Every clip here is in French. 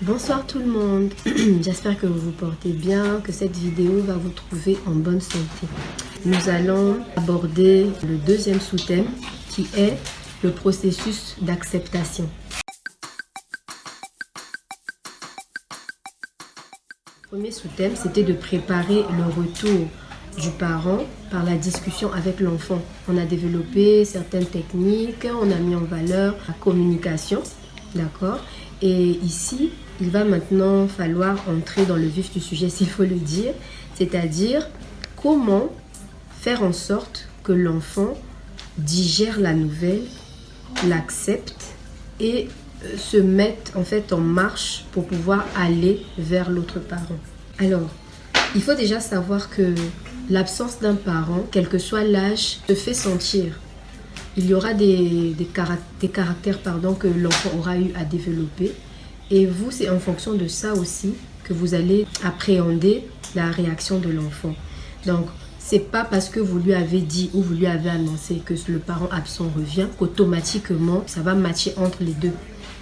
Bonsoir tout le monde, j'espère que vous vous portez bien, que cette vidéo va vous trouver en bonne santé. Nous allons aborder le deuxième sous-thème qui est le processus d'acceptation. Le premier sous-thème, c'était de préparer le retour du parent par la discussion avec l'enfant. On a développé certaines techniques, on a mis en valeur la communication, d'accord? Et ici, il va maintenant falloir entrer dans le vif du sujet, s'il faut le dire, c'est-à-dire comment faire en sorte que l'enfant digère la nouvelle, l'accepte et se mette en fait en marche pour pouvoir aller vers l'autre parent. Alors, il faut déjà savoir que l'absence d'un parent, quel que soit l'âge, se fait sentir. Il y aura des caractères que l'enfant aura eu à développer. Et vous, c'est en fonction de ça aussi que vous allez appréhender la réaction de l'enfant. Donc, c'est pas parce que vous lui avez dit ou vous lui avez annoncé que le parent absent revient qu'automatiquement, ça va matcher entre les deux.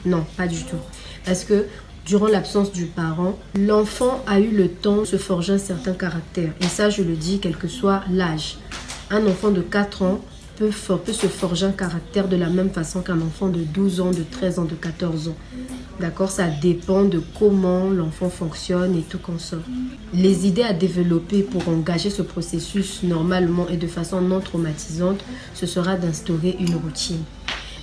Non, pas du tout. Parce que durant l'absence du parent, l'enfant a eu le temps de se forger un certain caractère. Et ça, je le dis, quel que soit l'âge. Un enfant de 4 ans peut se forger un caractère de la même façon qu'un enfant de 12 ans, de 13 ans, de 14 ans. D'accord, ça dépend de comment l'enfant fonctionne et tout comme ça. Les idées à développer pour engager ce processus normalement et de façon non traumatisante, ce sera d'instaurer une routine.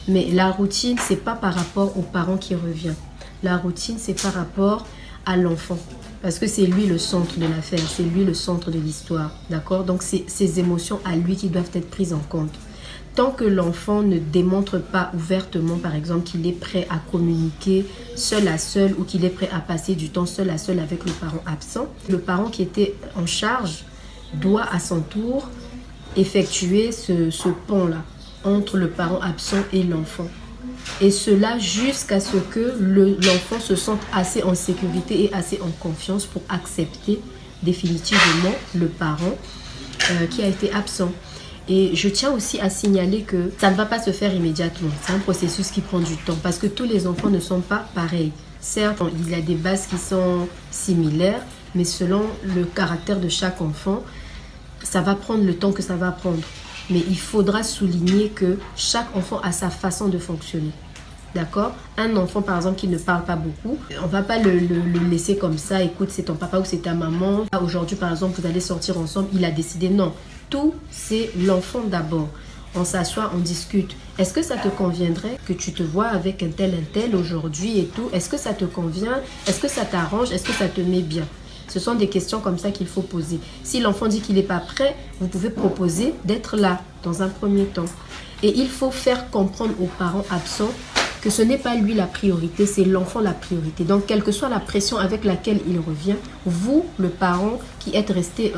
Mais la routine, c'est pas par rapport au parent qui revient. La routine, c'est par rapport à l'enfant. Parce que c'est lui le centre de l'affaire, c'est lui le centre de l'histoire. D'accord? Donc, c'est ses émotions à lui qui doivent être prises en compte. Tant que l'enfant ne démontre pas ouvertement, par exemple, qu'il est prêt à communiquer seul à seul ou qu'il est prêt à passer du temps seul à seul avec le parent absent, le parent qui était en charge doit à son tour effectuer ce pont-là entre le parent absent et l'enfant. Et cela jusqu'à ce que l'enfant se sente assez en sécurité et assez en confiance pour accepter définitivement le parent qui a été absent. Et je tiens aussi à signaler que ça ne va pas se faire immédiatement. C'est un processus qui prend du temps parce que tous les enfants ne sont pas pareils. Certes, il y a des bases qui sont similaires, mais selon le caractère de chaque enfant, ça va prendre le temps que ça va prendre. Mais il faudra souligner que chaque enfant a sa façon de fonctionner. D'accord? Un enfant, par exemple, qui ne parle pas beaucoup, on ne va pas le laisser comme ça. Écoute, c'est ton papa ou c'est ta maman. Aujourd'hui, par exemple, vous allez sortir ensemble. Il a décidé. Non, tout, c'est l'enfant d'abord. On s'assoit, on discute. Est-ce que ça te conviendrait que tu te vois avec un tel aujourd'hui et tout? Est-ce que ça te convient? Est-ce que ça t'arrange? Est-ce que ça te met bien? Ce sont des questions comme ça qu'il faut poser. Si l'enfant dit qu'il n'est pas prêt, vous pouvez proposer d'être là dans un premier temps. Et il faut faire comprendre aux parents absents que ce n'est pas lui la priorité, c'est l'enfant la priorité. Donc, quelle que soit la pression avec laquelle il revient, vous, le parent qui êtes resté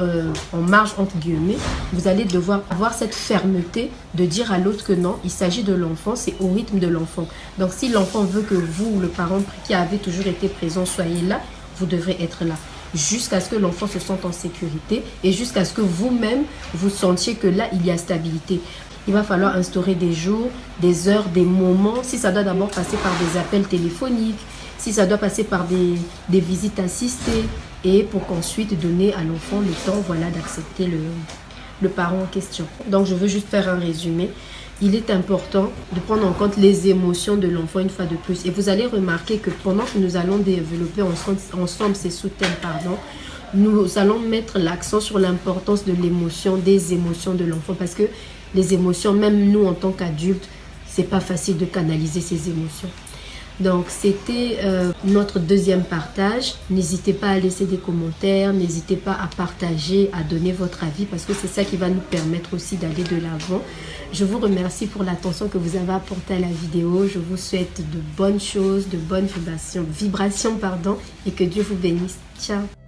en marge, entre guillemets, vous allez devoir avoir cette fermeté de dire à l'autre que non, il s'agit de l'enfant, c'est au rythme de l'enfant. Donc, si l'enfant veut que vous, le parent qui avez toujours été présent, soyez là, vous devrez être là. Jusqu'à ce que l'enfant se sente en sécurité et jusqu'à ce que vous-même, vous sentiez que là, il y a stabilité. Il va falloir instaurer des jours, des heures, des moments. Si ça doit d'abord passer par des appels téléphoniques, si ça doit passer par des visites assistées et pour qu'ensuite donner à l'enfant le temps d'accepter le parent en question. Donc, je veux juste faire un résumé. Il est important de prendre en compte les émotions de l'enfant une fois de plus. Et vous allez remarquer que pendant que nous allons développer ensemble ces sous-thèmes, nous allons mettre l'accent sur l'importance de l'émotion, des émotions de l'enfant. Parce que les émotions, même nous en tant qu'adultes, c'est pas facile de canaliser ces émotions. Donc, c'était notre deuxième partage. N'hésitez pas à laisser des commentaires, n'hésitez pas à partager, à donner votre avis parce que c'est ça qui va nous permettre aussi d'aller de l'avant. Je vous remercie pour l'attention que vous avez apportée à la vidéo. Je vous souhaite de bonnes choses, de bonnes vibrations, et que Dieu vous bénisse. Ciao!